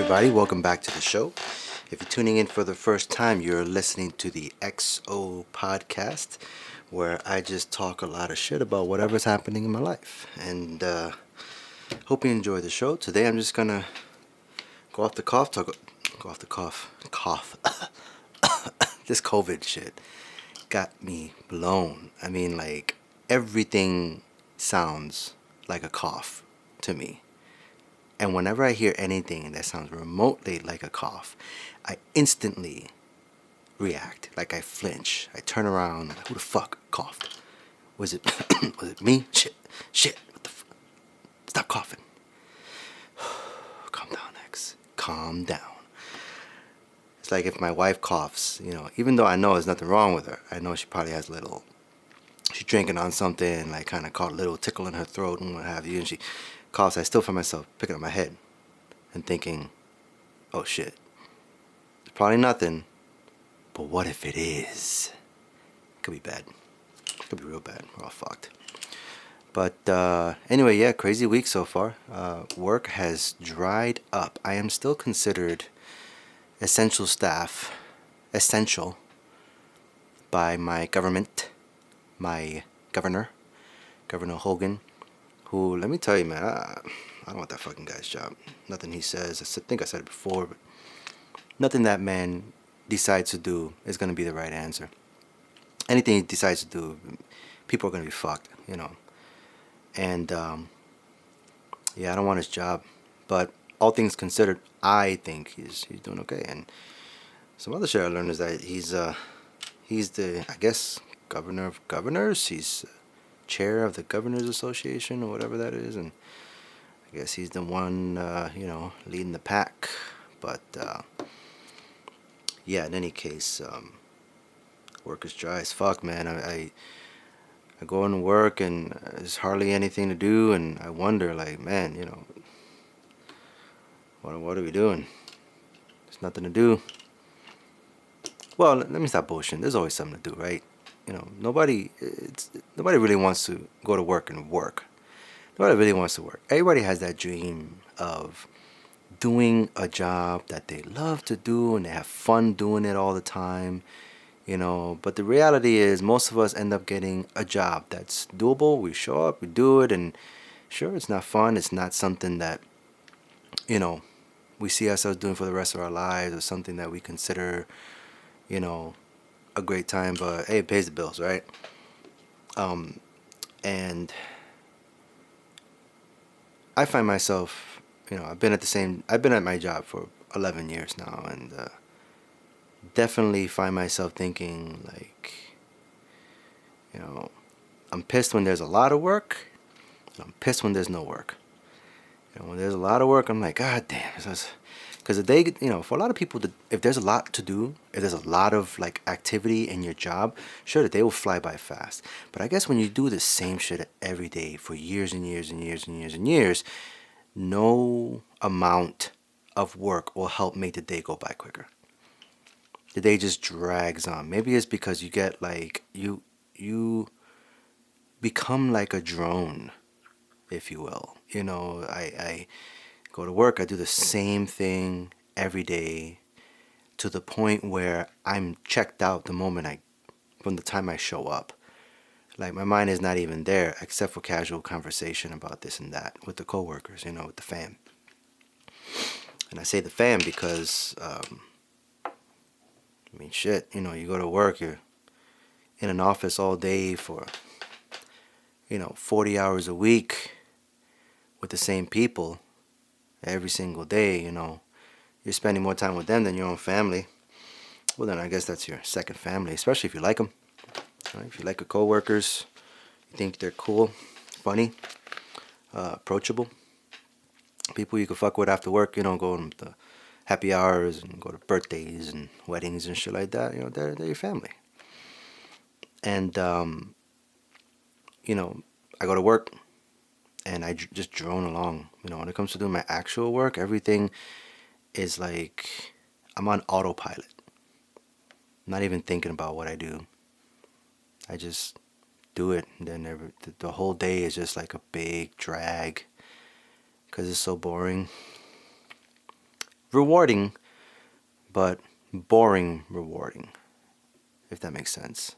everybody, welcome back to the show. If you're tuning in for the first time, you're listening to the XO podcast, where I just talk a lot of shit about whatever's happening in my life. And hope you enjoy the show. Today I'm just gonna go off the cough. This COVID shit got me blown. I mean, like, everything sounds like a cough to me. And whenever I hear anything that sounds remotely like a cough, I instantly react. Like, I flinch. I turn around. Like, who the fuck coughed? Was it was it me? Shit. What the fuck? Stop coughing. Calm down, X. Calm down. It's like if my wife coughs, even though I know there's nothing wrong with her, I know she probably has she's drinking on something, like kind of caught a little tickle in her throat and what have you, and she coughs. I still find myself picking up my head and thinking, oh shit, it's probably nothing, but what if it is? It could be bad. It could be real bad. We're all fucked. But anyway, yeah, crazy week so far. Work has dried up. I am still considered essential by my government, my Governor Hogan, who, let me tell you, man, I don't want that fucking guy's job. Nothing he says, I think I said it before, but nothing that man decides to do is going to be the right answer. Anything he decides to do, people are going to be fucked, And, yeah, I don't want his job. But all things considered, I think he's doing okay. And some other shit I learned is that he's the, I guess, governor of governors. He's chair of the Governors Association or whatever that is. And I guess he's the one, leading the pack. But, yeah, in any case, work is dry as fuck, man. I go into work and there's hardly anything to do, and I wonder, like, man, what are we doing? There's nothing to do. Well, let me stop bullshitting. There's always something to do, right? Nobody really wants to go to work and work. Nobody really wants to work. Everybody has that dream of doing a job that they love to do and they have fun doing it all the time. But the reality is most of us end up getting a job that's doable. We show up, we do it, and sure, it's not fun. It's not something that, we see ourselves doing for the rest of our lives, or something that we consider, a great time, but hey, it pays the bills, right? And I find myself, I've been at my job for 11 years now, and definitely find myself thinking, like, I'm pissed when there's a lot of work, and I'm pissed when there's no work. When there's a lot of work, I'm like, God damn. Because for a lot of people, if there's a lot to do, if there's a lot of, like, activity in your job, sure, the day will fly by fast. But I guess when you do the same shit every day for years and years and years and years and years, no amount of work will help make the day go by quicker. The day just drags on. Maybe it's because you get, like, you become like a drone, if you will. I go to work, I do the same thing every day to the point where I'm checked out from the time I show up. Like, my mind is not even there except for casual conversation about this and that with the coworkers, with the fam. And I say the fam because, shit, you go to work, you're in an office all day for, 40 hours a week with the same people every single day, you're spending more time with them than your own family. Well, then I guess that's your second family, especially if you like them. Right? If you like your coworkers, you think they're cool, funny, approachable, people you can fuck with after work, go to the happy hours and go to birthdays and weddings and shit like that, they're your family. And, I go to work and I just drone along. When it comes to doing my actual work, everything is like I'm on autopilot. I'm not even thinking about what I do. I just do it, and then the whole day is just like a big drag because it's so boring. rewarding, but boring rewarding, if that makes sense.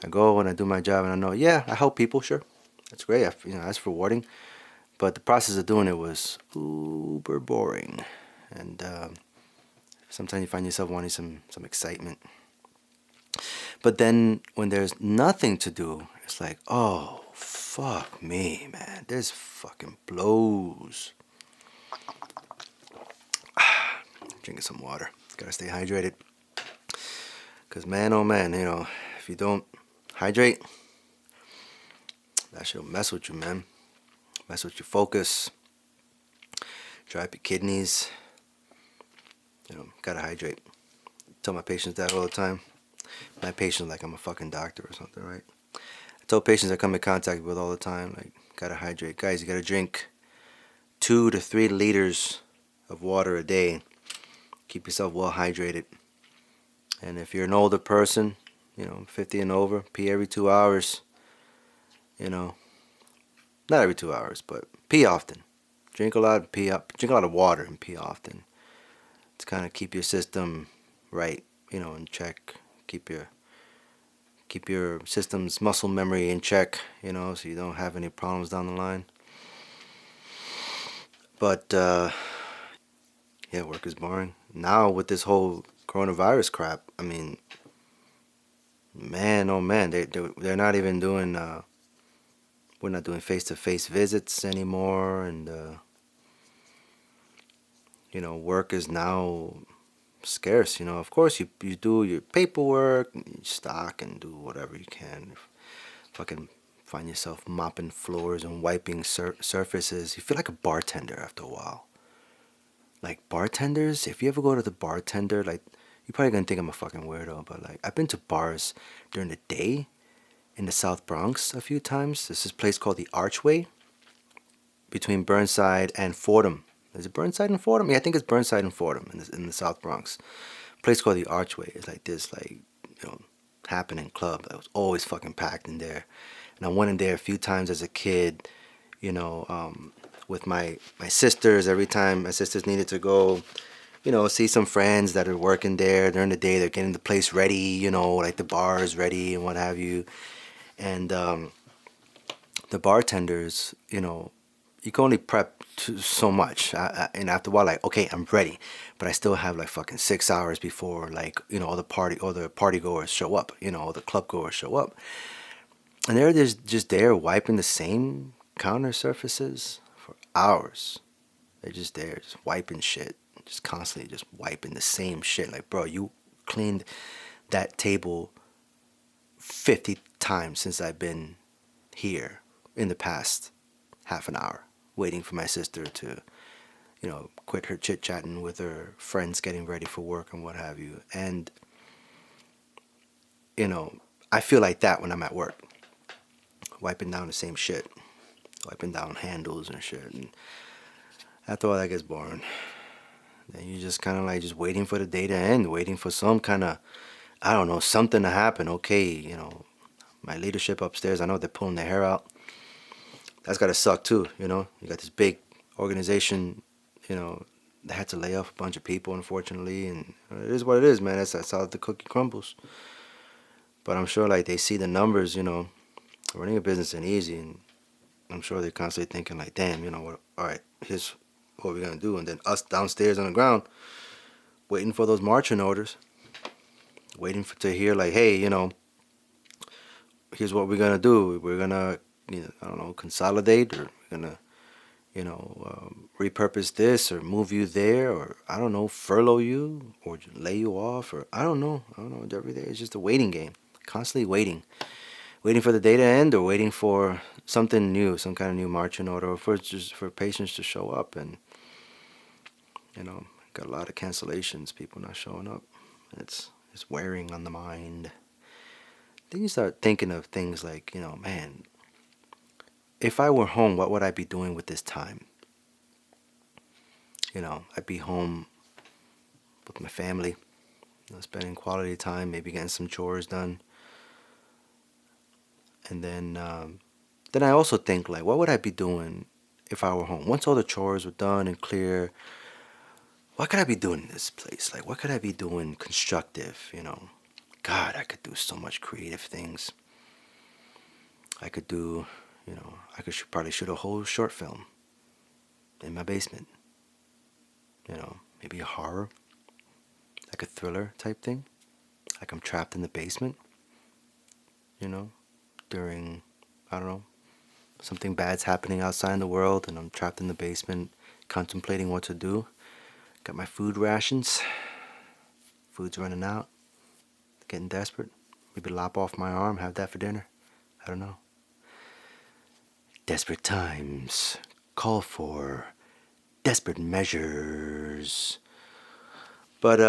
I go and I do my job and I know, yeah, I help people, sure. That's great, that's rewarding. But the process of doing it was uber boring. And sometimes you find yourself wanting some excitement. But then when there's nothing to do, it's like, oh, fuck me, man. This fucking blows. Drinking some water. Gotta stay hydrated. Because, man, oh, man, if you don't hydrate, that shit'll mess with you, man. Mess with your focus. Dry up your kidneys. Gotta hydrate. Tell my patients that all the time. My patients like I'm a fucking doctor or something, right? I tell patients I come in contact with all the time, like, gotta hydrate. Guys, you gotta drink 2 to 3 liters of water a day. Keep yourself well hydrated. And if you're an older person, 50 and over, pee every 2 hours. Not every 2 hours, but pee often. Drink a lot, pee up. Drink a lot of water and pee often. To kind of keep your system right, in check. Keep your system's muscle memory in check, so you don't have any problems down the line. But yeah, work is boring. Now with this whole coronavirus crap, I mean, man, oh man, they're not even doing. We're not doing face-to-face visits anymore, and work is now scarce. Of course you do your paperwork, you stock and do whatever you can. Fucking find yourself mopping floors and wiping surfaces. You feel like a bartender after a while. Like bartenders, if you ever go to the bartender, like, you're probably gonna think I'm a fucking weirdo, but like, I've been to bars during the day in the South Bronx a few times. There's this place called the Archway between Burnside and Fordham. Is it Burnside and Fordham? Yeah, I think it's Burnside and Fordham in the South Bronx. A place called the Archway. It's like this, happening club that was always fucking packed in there. And I went in there a few times as a kid, with my sisters. Every time my sisters needed to go, see some friends that are working there during the day. They're getting the place ready, like the bar is ready and what have you. And the bartenders, you can only prep so much, and after a while, like, okay, I'm ready, but I still have like fucking 6 hours before, like, all the party goers show up, all the club goers show up, and they're just there wiping the same counter surfaces for hours. They're just there, just wiping shit, just constantly just wiping the same shit. Like, bro, you cleaned that table 50 times since I've been here in the past half an hour, waiting for my sister to, quit her chit-chatting with her friends getting ready for work and what have you. And, I feel like that when I'm at work, wiping down the same shit, wiping down handles and shit. And after all, that gets boring. Then you just kind of like just waiting for the day to end, waiting for some kind of, I don't know, something to happen. Okay, my leadership upstairs, I know they're pulling their hair out. That's gotta suck too, You got this big organization, that had to lay off a bunch of people, unfortunately, and it is what it is, man. That's how the cookie crumbles. But I'm sure, like, they see the numbers, running a business ain't easy, and I'm sure they're constantly thinking, like, damn, all right, here's what we're gonna do, and then us downstairs on the ground, waiting for those marching orders, waiting to hear, like, hey, here's what we're gonna do. We're gonna, I don't know, consolidate, or we're gonna, repurpose this, or move you there, or I don't know, furlough you, or lay you off, or I don't know. Every day is just a waiting game, constantly waiting for the day to end, or waiting for something new, some kind of new marching order, or for patients to show up. And got a lot of cancellations, people not showing up. It's wearing on the mind. Then you start thinking of things like, man, if I were home, what would I be doing with this time? I'd be home with my family, spending quality time, maybe getting some chores done. And then I also think, like, what would I be doing if I were home? Once all the chores were done and clear, what could I be doing in this place? Like, what could I be doing constructive? God, I could do so much creative things. I could do, I could probably shoot a whole short film in my basement. Maybe a horror, like a thriller type thing. Like I'm trapped in the basement, during, I don't know, something bad's happening outside in the world, and I'm trapped in the basement contemplating what to do. Got my food rations. Food's running out. Getting desperate. Maybe lop off my arm, have that for dinner. I don't know. Desperate times call for desperate measures. But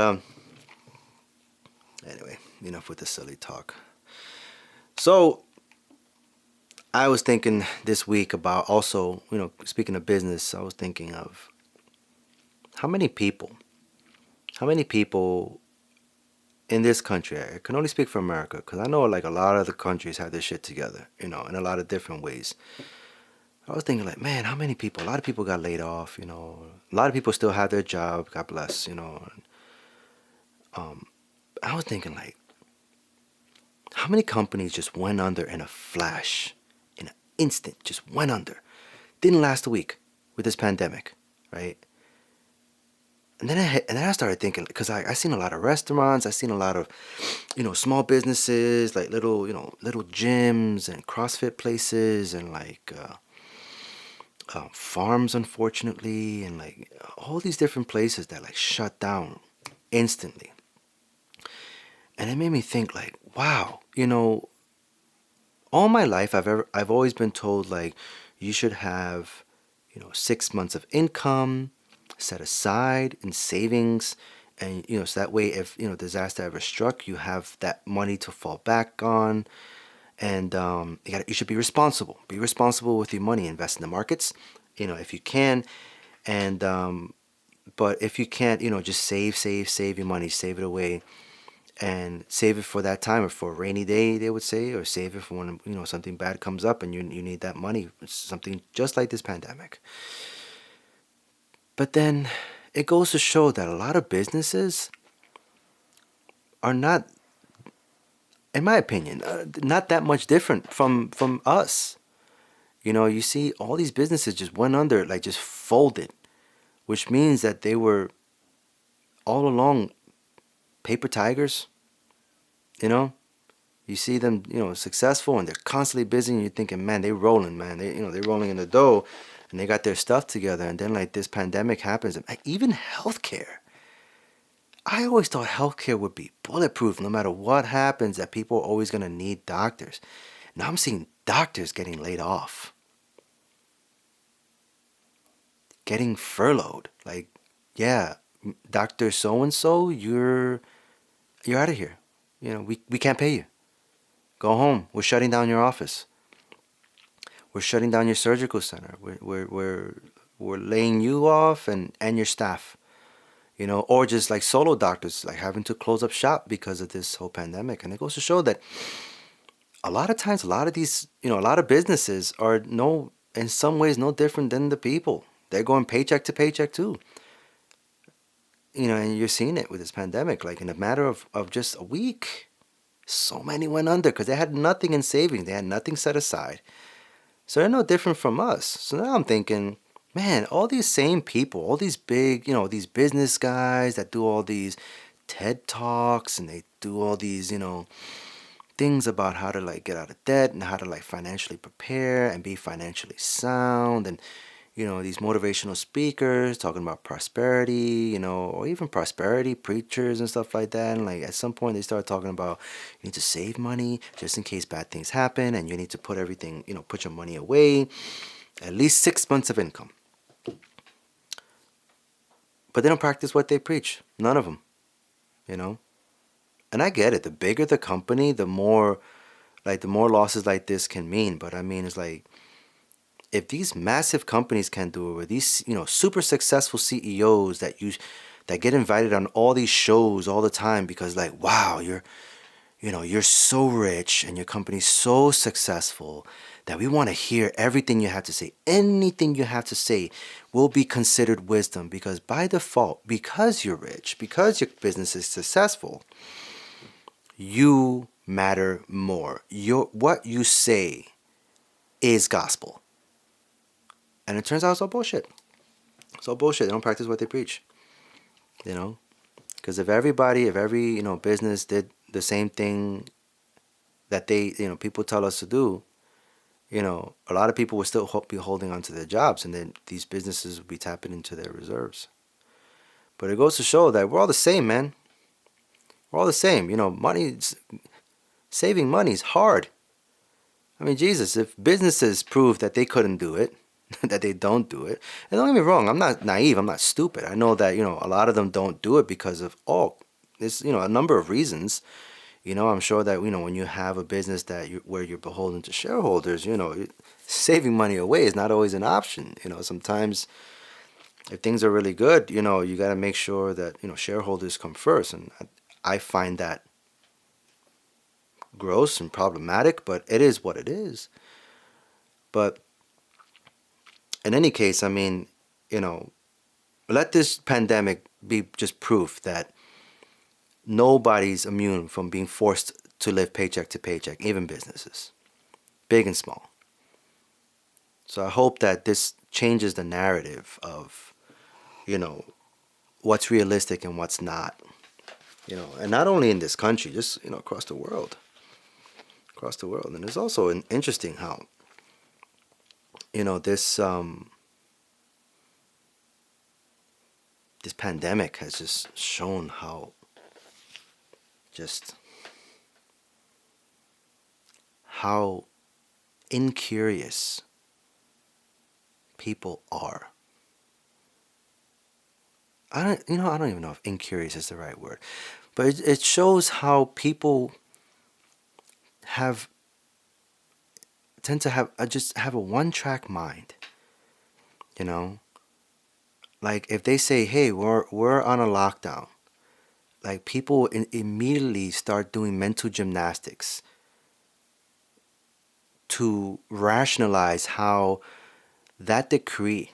anyway, enough with the silly talk. So I was thinking this week about also, speaking of business, I was thinking of how many people in this country, I can only speak for America, because I know like a lot of the countries have their shit together, in a lot of different ways. I was thinking like, man, how many people, a lot of people got laid off, a lot of people still have their job, God bless, I was thinking like, how many companies just went under in a flash, in an instant, just went under. Didn't last a week with this pandemic, right? And then I started thinking, because I seen a lot of restaurants, I seen a lot of, small businesses, like little gyms and CrossFit places, and like farms, unfortunately, and like all these different places that like shut down instantly. And it made me think like, wow, all my life I've always been told like you should have, 6 months of income set aside in savings, and so that way if disaster ever struck, you have that money to fall back on. And you should be responsible with your money. Invest in the markets, if you can. And but if you can't, just save your money, save it away, and save it for that time, or for a rainy day, they would say, or save it for when something bad comes up and you need that money, something just like this pandemic. But then it goes to show that a lot of businesses are not, in my opinion, not that much different from us. You see all these businesses just went under, like just folded, which means that they were all along paper tigers. You see them, successful, and they're constantly busy, and you're thinking, man, they're rolling, man. They're rolling in the dough, and they got their stuff together. And then like this pandemic happens, and even healthcare. I always thought healthcare would be bulletproof no matter what happens, that people are always going to need doctors. Now I'm seeing doctors getting laid off, getting furloughed. Like, yeah, Dr. So-and-so, you're out of here. We can't pay you. Go home. We're shutting down your office. We're shutting down your surgical center. We're laying you off and your staff. Or just like solo doctors, like having to close up shop because of this whole pandemic. And it goes to show that a lot of times, a lot of these, a lot of businesses are in some ways no different than the people. They're going paycheck to paycheck too. And you're seeing it with this pandemic. Like in a matter of just a week, so many went under because they had nothing in savings. They had nothing set aside. So they're no different from us. So now I'm thinking, man, all these same people, all these big, these business guys that do all these TED Talks, and they do all these, things about how to like get out of debt and how to like financially prepare and be financially sound, and these motivational speakers talking about prosperity, or even prosperity preachers and stuff like that. And like at some point they start talking about you need to save money just in case bad things happen, and you need to put everything, put your money away, at least 6 months of income. But they don't practice what they preach. None of them, And I get it. The bigger the company, the more losses like this can mean. But I mean, it's like, if these massive companies can do it, with these, super successful CEOs that get invited on all these shows all the time because like, wow, you're so rich and your company's so successful that we want to hear everything you have to say. Anything you have to say will be considered wisdom, because by default, because you're rich, because your business is successful, you matter more. What you say is gospel. And it turns out it's all bullshit. It's all bullshit. They don't practice what they preach. You know? Because if every, business did the same thing that people tell us to do, a lot of people would still be holding on to their jobs, and then these businesses would be tapping into their reserves. But it goes to show that we're all the same, man. We're all the same. Saving money is hard. I mean, Jesus, if businesses prove that they couldn't do it, that they don't do it, and don't get me wrong, I'm not naive, I'm not stupid. I know that, a lot of them don't do it because of, there's, a number of reasons. I'm sure that, when you have a business where you're beholden to shareholders, saving money away is not always an option. Sometimes if things are really good, you got to make sure that, shareholders come first. And I find that gross and problematic, but it is what it is. But in any case, I mean, let this pandemic be just proof that nobody's immune from being forced to live paycheck to paycheck, even businesses, big and small. So I hope that this changes the narrative of, what's realistic and what's not. And not only in this country, just, across the world. Across the world. And it's also interesting how, this pandemic has just shown how incurious people are. I don't even know if incurious is the right word, but it shows how people tend to have a one-track mind. Like if they say, hey, we're on a lockdown, like people immediately start doing mental gymnastics to rationalize how that decree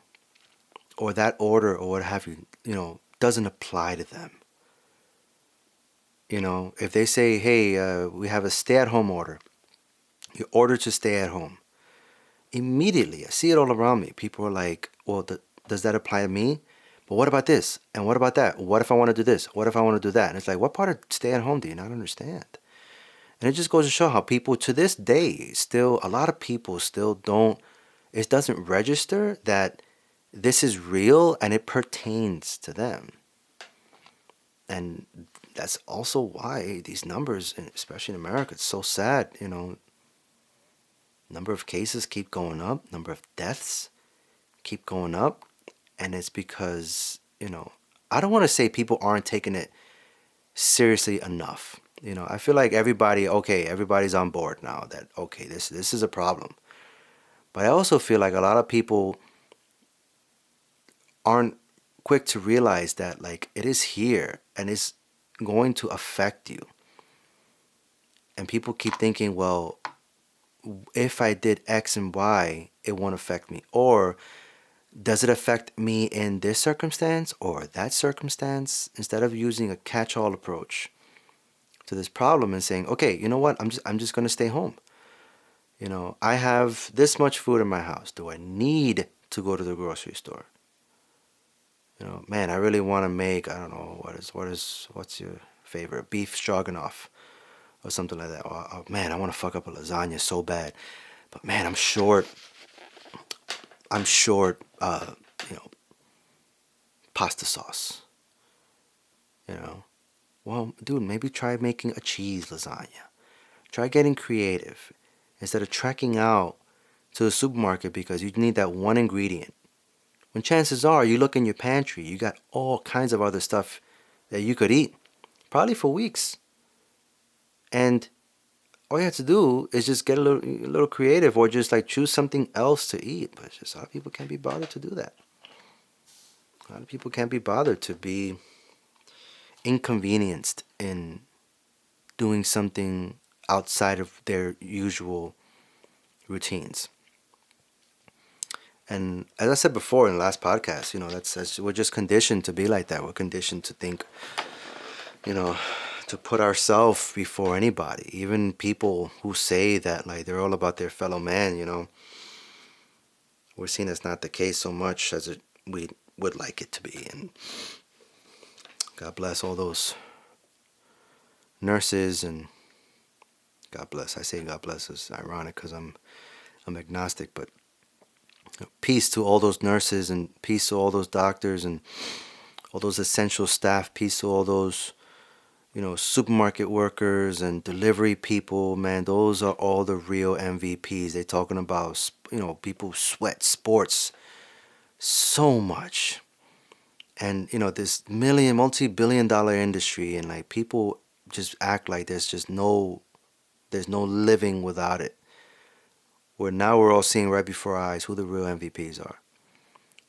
or that order or what have you, doesn't apply to them. If they say, hey, we have a stay-at-home order, you're ordered to stay at home. Immediately, I see it all around me. People are like, well, does that apply to me? But what about this? And what about that? What if I want to do this? What if I want to do that? And it's like, what part of stay at home do you not understand? And it just goes to show how people to this day still, a lot of people still don't, it doesn't register that this is real and it pertains to them. And that's also why these numbers, especially in America, it's so sad, Number of cases keep going up, number of deaths keep going up. And it's because, I don't want to say people aren't taking it seriously enough. I feel like everybody's on board now that, okay, this is a problem. But I also feel like a lot of people aren't quick to realize that, like, it is here and it's going to affect you. And people keep thinking, well, if I did X and Y, it won't affect me. Or does it affect me in this circumstance or that circumstance? Instead of using a catch-all approach to this problem and saying, okay, you know what? I'm just going to stay home. I have this much food in my house. Do I need to go to the grocery store? Man, I really want to make, I don't know, what's your favorite? Beef stroganoff or something like that. Or man, I want to fuck up a lasagna so bad. But man, I'm short, pasta sauce. Well, dude, maybe try making a cheese lasagna. Try getting creative instead of trekking out to the supermarket because you need that one ingredient. When chances are you look in your pantry, you got all kinds of other stuff that you could eat, probably for weeks. And all you have to do is just get a little creative, or just like choose something else to eat. But it's just a lot of people can't be bothered to do that. A lot of people can't be bothered to be inconvenienced in doing something outside of their usual routines. And as I said before in the last podcast, that's we're just conditioned to be like that. We're conditioned to think, to put ourselves before anybody. Even people who say that like they're all about their fellow man, we're seeing that's not the case so much as we would like it to be. And God bless all those nurses, and God bless. I say God bless is ironic because I'm agnostic, but peace to all those nurses, and peace to all those doctors, and all those essential staff. Peace to all those, supermarket workers and delivery people. Man, those are all the real MVPs. They're talking about, people sweat sports so much. And, this multi-billion-dollar industry, and like people just act like there's no living without it. Where now we're all seeing right before our eyes who the real MVPs are.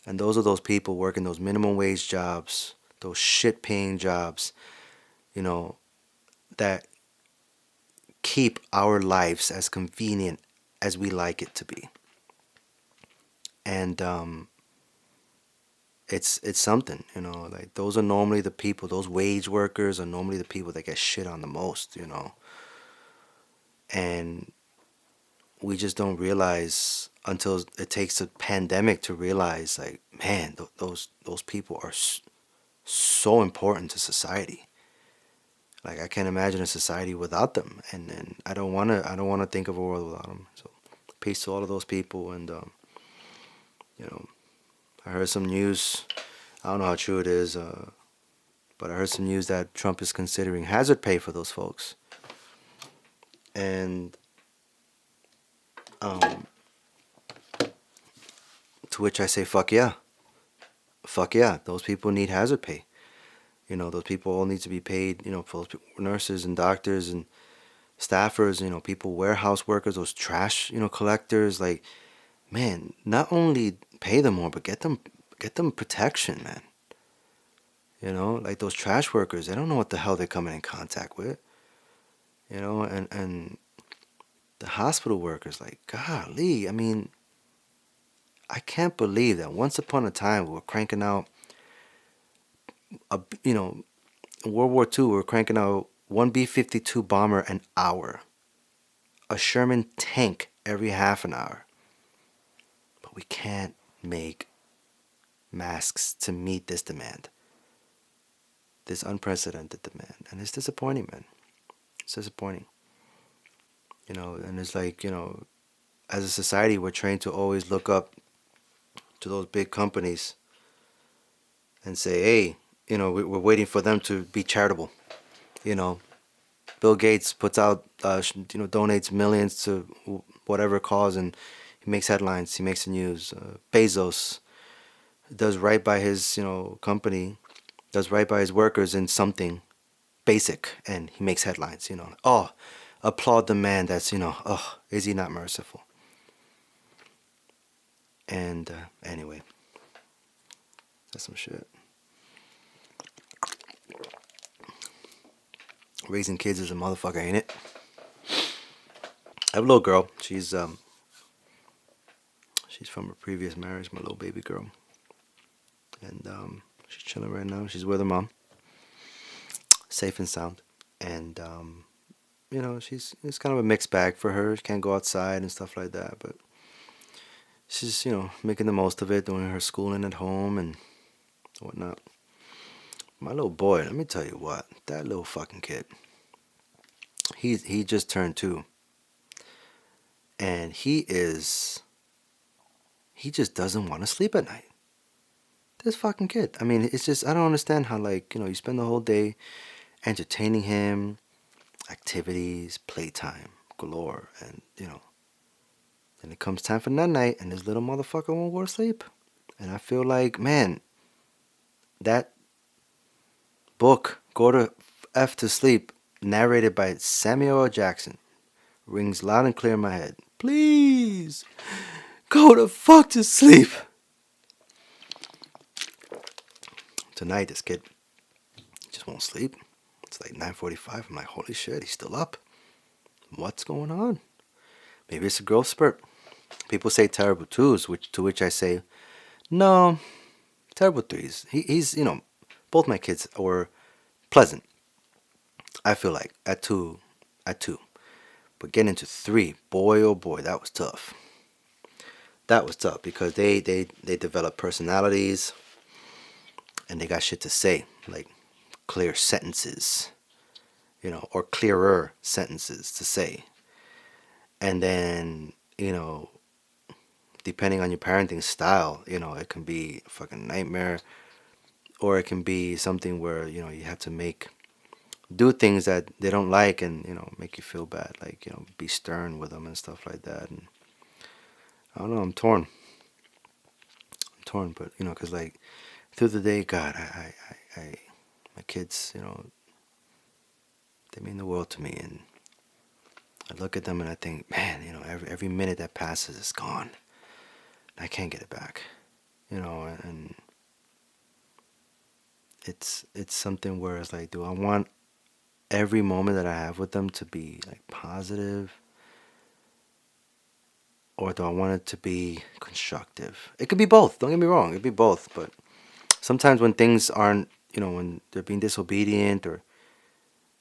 And those are those people working those minimum wage jobs, those shit paying jobs, that keep our lives as convenient as we like it to be. And it's something, like those are normally the people, those wage workers are normally the people that get shit on the most, And we just don't realize until it takes a pandemic to realize, like, man, those people are so important to society. Like, I can't imagine a society without them, and I don't wanna think of a world without them. So, peace to all of those people, and I heard some news. I don't know how true it is, but I heard some news that Trump is considering hazard pay for those folks, and to which I say, fuck yeah. Fuck yeah. Those people need hazard pay. Those people all need to be paid, for those nurses and doctors and staffers, people, warehouse workers, those trash, collectors. Like, man, not only pay them more, but get them protection, man. Like those trash workers, they don't know what the hell they're coming in contact with. And the hospital workers, like, golly, I mean, I can't believe that once upon a time we were cranking out, in World War II, we were cranking out one B-52 bomber an hour, a Sherman tank every half an hour. But we can't make masks to meet this demand, this unprecedented demand. And it's disappointing, man. It's disappointing. And it's like, as a society, we're trained to always look up to those big companies and say, hey, we're waiting for them to be charitable. Bill Gates puts out, donates millions to whatever cause, and he makes headlines, he makes the news. Bezos does right by his, company, does right by his workers in something basic, and he makes headlines, Oh, applaud the man that's, oh, is he not merciful? And anyway, that's some shit. Raising kids is a motherfucker, ain't it? I have a little girl. She's from a previous marriage, my little baby girl. And she's chilling right now. She's with her mom. Safe and sound. And it's kind of a mixed bag for her. She can't go outside and stuff like that, but she's, making the most of it, doing her schooling at home and whatnot. My little boy, let me tell you what, that little fucking kid, he just turned 2. And he just doesn't want to sleep at night. This fucking kid. I mean, it's just, I don't understand how, like, you spend the whole day entertaining him, activities, playtime, galore, and, then it comes time for night, and this little motherfucker won't go to sleep. And I feel like, man, that book, Go to F to Sleep, narrated by Samuel L. Jackson, rings loud and clear in my head. Please, go the fuck to sleep. Tonight, this kid just won't sleep. It's like 9:45. I'm like, holy shit, he's still up. What's going on? Maybe it's a growth spurt. People say terrible twos, to which I say, no, terrible threes. He's, both my kids were pleasant. I feel like at two, but getting into three, boy oh boy, that was tough. That was tough because they develop personalities and they got shit to say, like clear sentences, or clearer sentences to say. And then, depending on your parenting style, it can be a fucking nightmare, or it can be something where, you have to do things that they don't like and, make you feel bad, like, be stern with them and stuff like that. And I don't know, I'm torn. But, because, like, through the day, God, my kids, they mean the world to me. And I look at them and I think, man, every minute that passes is gone. I can't get it back, and it's something where it's like, do I want every moment that I have with them to be like positive, or do I want it to be constructive? It could be both. Don't get me wrong, it could be both. But sometimes when things aren't, when they're being disobedient, or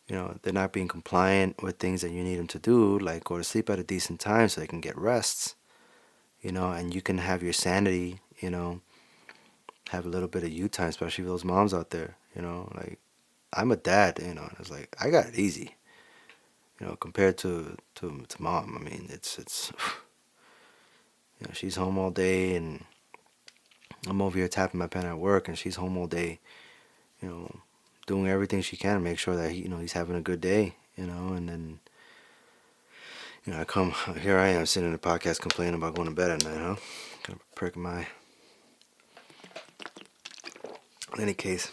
they're not being compliant with things that you need them to do, like go to sleep at a decent time so they can get rests, and you can have your sanity, have a little bit of you time, especially for those moms out there, like I'm a dad, and it's like I got it easy, compared to mom. I mean, it's she's home all day, and I'm over here tapping my pen at work, and she's home all day, doing everything she can to make sure that he's having a good day, and then I come here, I am sitting in the podcast complaining about going to bed at night, huh? Kind of prick my. In any case,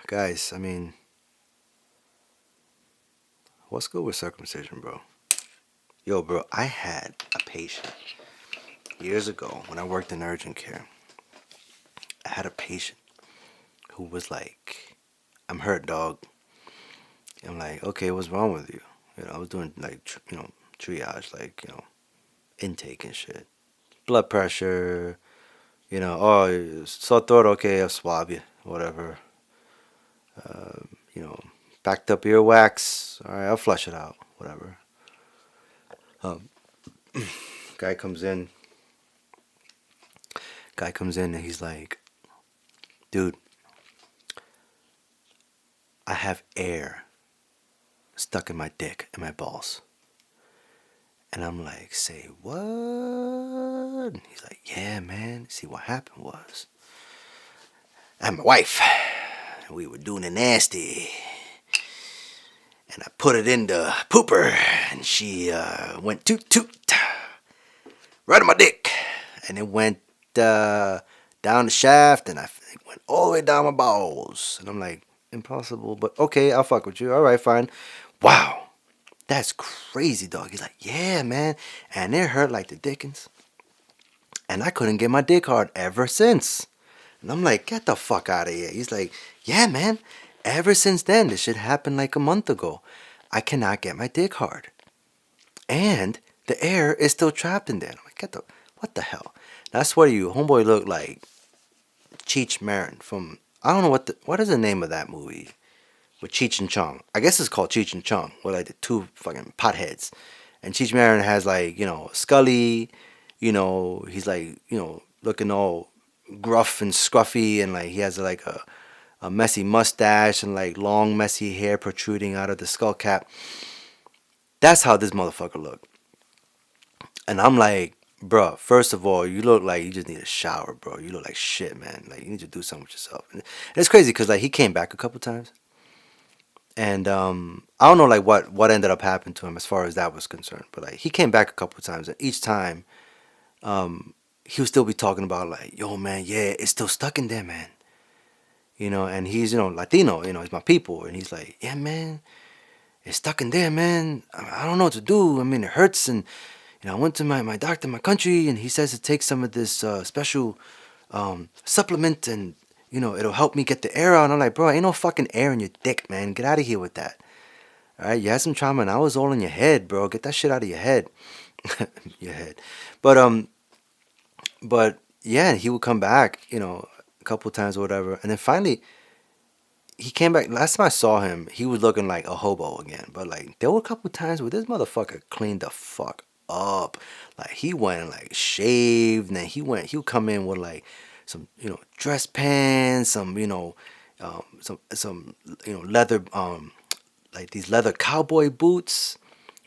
guys, I mean, what's good with circumcision, bro? Yo, bro, I had a patient years ago when I worked in urgent care. I had a patient who was like, I'm hurt, dog. I'm like, okay, what's wrong with you? I was doing like, triage, like, intake and shit. Blood pressure, oh, sore throat, okay, I'll swab you, whatever. You know, backed up earwax, all right, I'll flush it out, whatever. Um, guy comes in and he's like, dude, I have air stuck in my dick and my balls. And I'm like, say what? And he's like, yeah, man. See, what happened was, I had my wife, and we were doing the nasty, and I put it in the pooper, and she went toot toot right on my dick, and it went down the shaft, and I went all the way down my balls. And I'm like, impossible, but okay, I'll fuck with you. All right, fine. Wow. That's crazy, dog. He's like, yeah, man. And it hurt like the dickens. And I couldn't get my dick hard ever since. And I'm like, get the fuck out of here. He's like, yeah, man. Ever since then, this shit happened like a month ago. I cannot get my dick hard. And the air is still trapped in there. I'm like, what the hell? Now, I swear to you, homeboy looked like Cheech Marin from, I don't know what is the name of that movie? With Cheech and Chong. I guess it's called Cheech and Chong. With like the two fucking potheads. And Cheech Marin has like, Scully, he's like, looking all gruff and scruffy, and like he has like a messy mustache and like long messy hair protruding out of the skull cap. That's how this motherfucker looked. And I'm like, bro, first of all, you look like you just need a shower, bro. You look like shit, man. Like you need to do something with yourself. And it's crazy because like he came back a couple times. And I don't know like what ended up happening to him as far as that was concerned. But like he came back a couple of times, and each time he would still be talking about like, yo man, yeah, it's still stuck in there, man. And he's Latino, he's my people, and he's like, yeah man, it's stuck in there, man. I don't know what to do. I mean, it hurts, and I went to my doctor in my country, and he says to take some of this special supplement, and it'll help me get the air out. And I'm like, bro, ain't no fucking air in your dick, man. Get out of here with that. All right, you had some trauma, and I was all in your head, bro. Get that shit out of your head, your head. But but yeah, he would come back, a couple times or whatever, and then finally he came back. Last time I saw him, he was looking like a hobo again. But like there were a couple times where this motherfucker cleaned the fuck up. Like he went like shaved, and then he would come in with like some dress pants, some leather like these leather cowboy boots,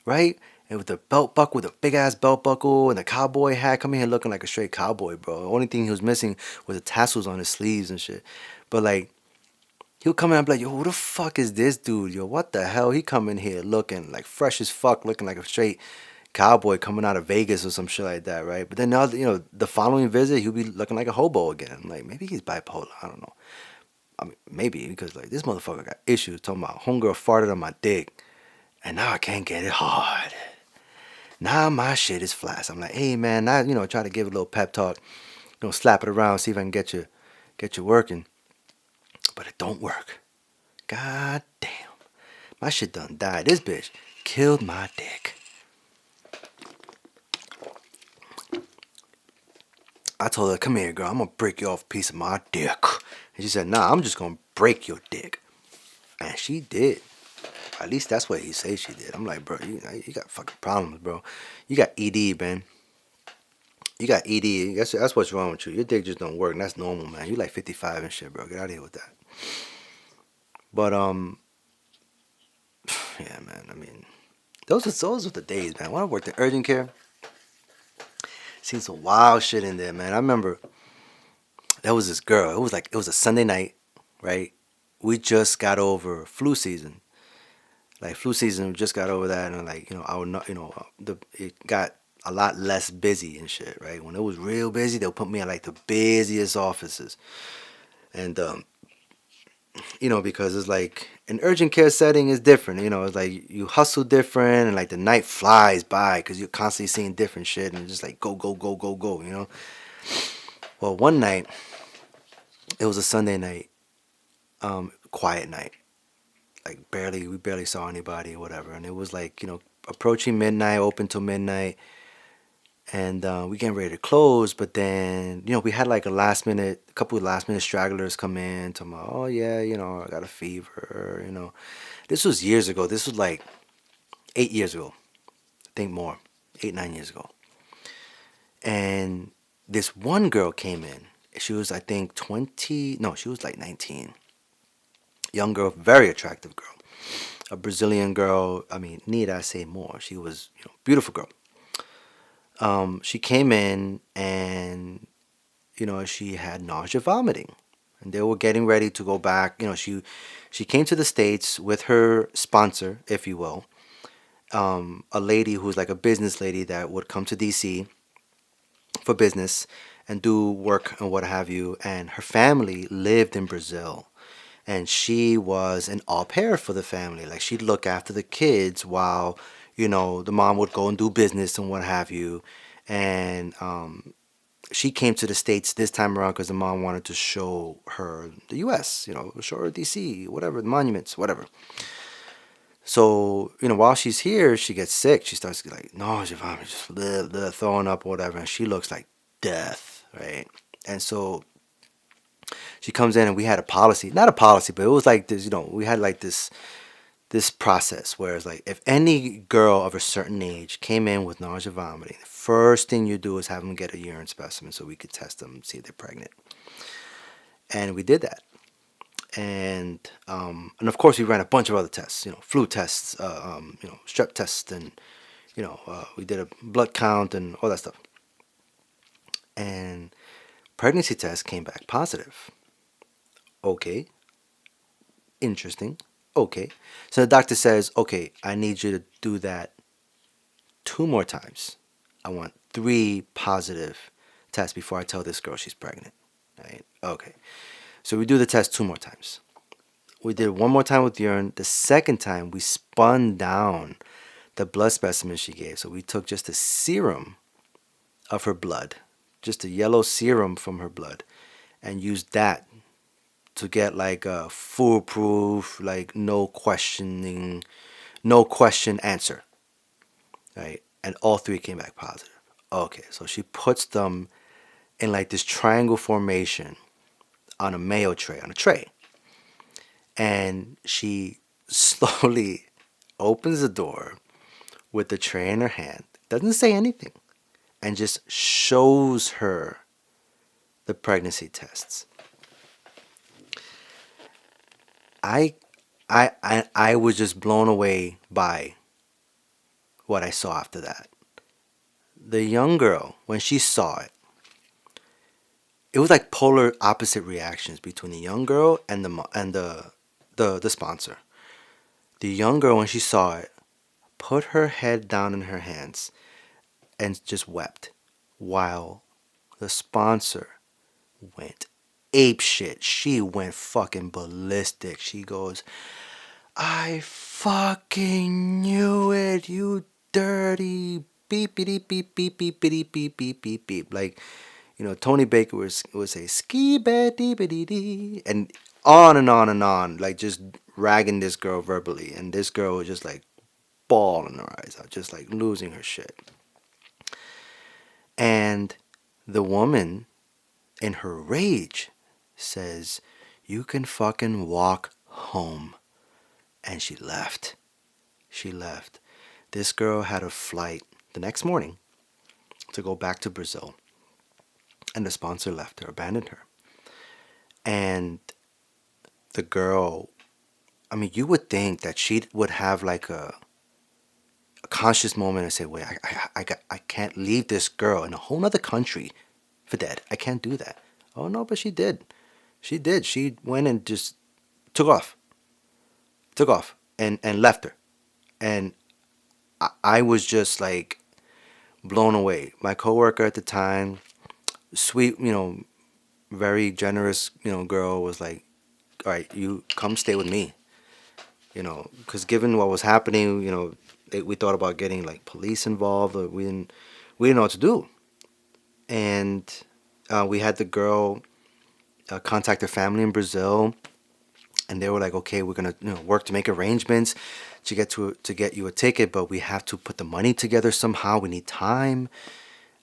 right? And with the belt buckle, with a big ass belt buckle and the cowboy hat, coming here looking like a straight cowboy, bro. The only thing he was missing was the tassels on his sleeves and shit. But like he'll come in and be like, yo, who the fuck is this dude? Yo, what the hell? He come in here looking like fresh as fuck, looking like a straight cowboy coming out of Vegas or some shit like that, right? But then now, the following visit, he'll be looking like a hobo again. I'm like, maybe he's bipolar. I don't know. I mean, maybe because like this motherfucker got issues talking about homegirl farted on my dick, and now I can't get it hard. Now my shit is flat. So I'm like, hey man, now try to give it a little pep talk, slap it around, see if I can get you working, but it don't work. God damn. My shit done died. This bitch killed my dick. I told her, come here, girl. I'm going to break you off a piece of my dick. And she said, nah, I'm just going to break your dick. And she did. At least that's what he says she did. I'm like, bro, you got fucking problems, bro. You got ED, man. You got ED. That's what's wrong with you. Your dick just don't work. And that's normal, man. You like 55 and shit, bro. Get out of here with that. But, yeah, man. I mean, those were the days, man. When I worked in urgent care, seen some wild shit in there, man. I remember there was this girl. It was a Sunday night, right? We just got over flu season. Like flu season, we just got over that, and like it got a lot less busy and shit, right? When it was real busy, they'll put me in like the busiest offices, and because it's like an urgent care setting is different. It's like you hustle different, and like the night flies by because you're constantly seeing different shit, and just like go, go, go, go, go. Well, one night, it was a Sunday night, quiet night. Like we barely saw anybody or whatever, and it was like approaching midnight, open till midnight, and we getting ready to close. But then we had like a couple of last minute stragglers come in, talking about, oh yeah, I got a fever. This was years ago. This was like 8 years ago, I think more, 8, 9 years ago. And this one girl came in. She was, I think, 20. No, she was like 19. Young girl, very attractive girl. A Brazilian girl. I mean, need I say more? She was, beautiful girl. She came in and, she had nausea, vomiting. And they were getting ready to go back. She came to the States with her sponsor, if you will. A lady who's like a business lady that would come to DC for business and do work and what have you. And her family lived in Brazil. And she was an au pair for the family. Like she'd look after the kids while, the mom would go and do business and what have you. And she came to the States this time around because the mom wanted to show her the U.S., show her DC, whatever, the monuments, whatever. So, while she's here, she gets sick. She starts like nausea, vomit, just throwing up or whatever. And she looks like death, right? And so she comes in and we had a policy, not a policy, but it was like this, we had like this process where it's like if any girl of a certain age came in with nausea, vomiting, the first thing you do is have them get a urine specimen so we could test them and see if they're pregnant. And we did that. And of course we ran a bunch of other tests, flu tests, strep tests, and we did a blood count and all that stuff. And pregnancy test came back positive. Okay. Interesting. Okay. So the doctor says, okay, I need you to do that 2 more times. I want 3 positive tests before I tell this girl she's pregnant. Right? Okay. So we do the test 2 more times. We did 1 more time with urine. The second time, we spun down the blood specimen she gave. So we took just a serum of her blood, just a yellow serum from her blood, and used that to get like a foolproof, like no questioning, no question answer, right? And all three came back positive. Okay, so she puts them in like this triangle formation on a mayo tray, on a tray. And she slowly opens the door with the tray in her hand, doesn't say anything, and just shows her the pregnancy tests. I was just blown away by what I saw after that. The young girl, when she saw it, it was like polar opposite reactions between the young girl and the sponsor. The young girl, when she saw it, put her head down in her hands and just wept, while the sponsor went ape shit. She went fucking ballistic. She goes, "I fucking knew it, you dirty beep beep beep beep beep beep beep beep beep beep." Like, Tony Baker would say ski betty bitty dee, and on and on and on, like just ragging this girl verbally, and this girl was just like bawling her eyes out, just like losing her shit. And the woman, in her rage, says, "You can fucking walk home." And she left. She left. This girl had a flight the next morning to go back to Brazil. And the sponsor left her, abandoned her. And the girl, I mean, you would think that she would have like a conscious moment and say, "Wait, I can't leave this girl in a whole other country for dead. I can't do that." Oh no, but she did. She did. She went and just took off. And left her. And I was just like blown away. My coworker at the time, sweet, very generous, girl, was like, "All right, you come stay with me." Because given what was happening, we thought about getting like police involved, but we didn't know what to do. And we had the girl contact her family in Brazil, and they were like, "Okay, we're gonna work to make arrangements to get you a ticket, but we have to put the money together somehow. We need time."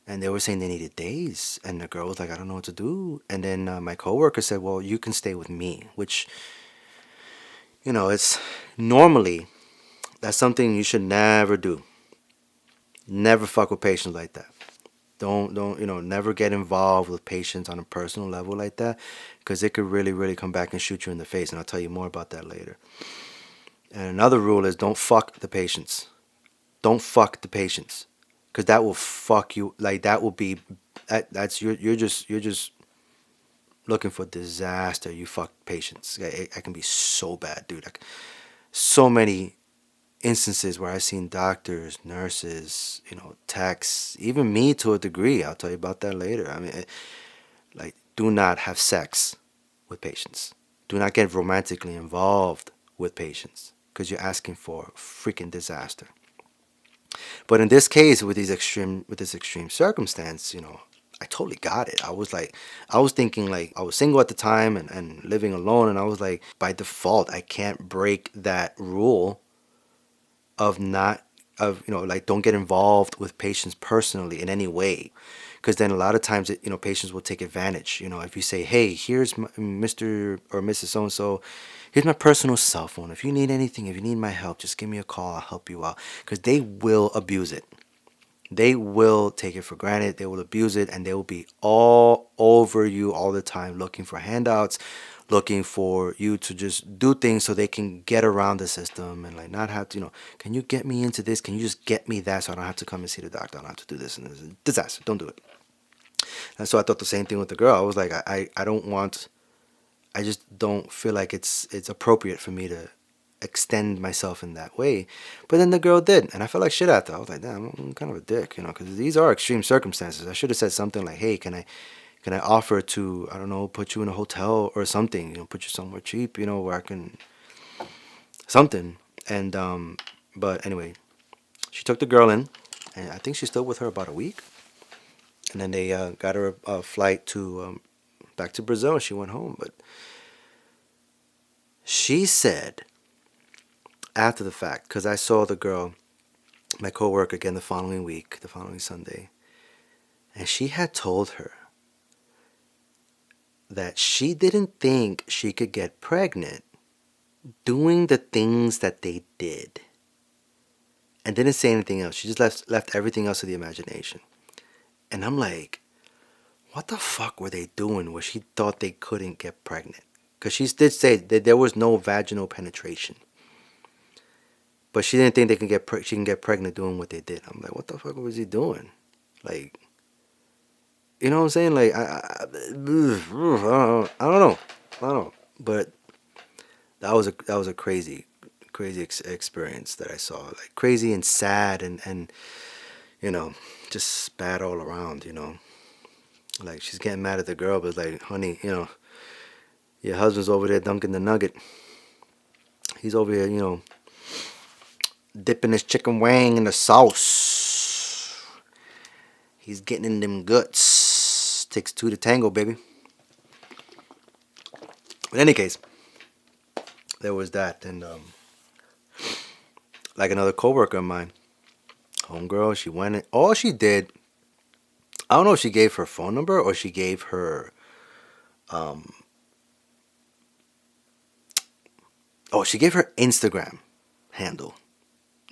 And they were saying they needed days, and the girl was like, "I don't know what to do." And then my coworker said, "Well, you can stay with me," which, it's normally that's something you should never do. Never fuck with patients like that. Don't never get involved with patients on a personal level like that, because it could really, really come back and shoot you in the face. And I'll tell you more about that later. And another rule is don't fuck the patients. Don't fuck the patients, because that will fuck you. Like that will be that's you're just looking for disaster. You fuck patients. It can be so bad, dude. Like, so many instances where I've seen doctors, nurses, techs, even me to a degree. I'll tell you about that later. I mean, like, do not have sex with patients. Do not get romantically involved with patients, because you're asking for freaking disaster. But in this case, with this extreme circumstance, I totally got it. I was thinking like I was single at the time and living alone, and I was like, by default, I can't break that rule of not of like, don't get involved with patients personally in any way, because then a lot of times patients will take advantage. If you say, "Hey, here's Mr. or Mrs. So and so, here's my personal cell phone. If you need anything, if you need my help, just give me a call. I'll help you out," because they will abuse it. They will take it for granted. They will abuse it, and they will be all over you all the time, looking for handouts, looking for you to just do things so they can get around the system and like not have to, can you get me into this? Can you just get me that so I don't have to come and see the doctor? I don't have to do this and this. Disaster. Don't do it. And so I thought the same thing with the girl. I was like, I don't want, I just don't feel like it's appropriate for me to extend myself in that way. But then the girl did, and I felt like shit after. I was like, damn, I'm kind of a dick, because these are extreme circumstances. I should have said something like, "Hey, can I offer to, I don't know, put you in a hotel or something, put you somewhere cheap, where I can, something." And but anyway, she took the girl in, and I think she stayed with her about a week, and then they got her a flight to back to Brazil, and she went home. But she said after the fact, because I saw the girl, my coworker, again the following week, the following Sunday, and she had told her that she didn't think she could get pregnant doing the things that they did, and didn't say anything else. She just left everything else to the imagination. And I'm like, what the fuck were they doing where she thought they couldn't get pregnant? Because she did say that there was no vaginal penetration, but she didn't think she can get pregnant doing what they did. I'm like, what the fuck was he doing? Like, you know what I'm saying? Like, I don't know. But that was a crazy experience that I saw. Like, crazy and sad and just bad all around. Like, she's getting mad at the girl, but it's like, honey, your husband's over there dunking the nugget. He's over here, dipping his chicken wing in the sauce. He's getting in them guts. Takes two to tango, baby. In any case, there was that. And like another coworker of mine, homegirl, she went in. All she did, I don't know if she gave her phone number or she gave her she gave her Instagram handle.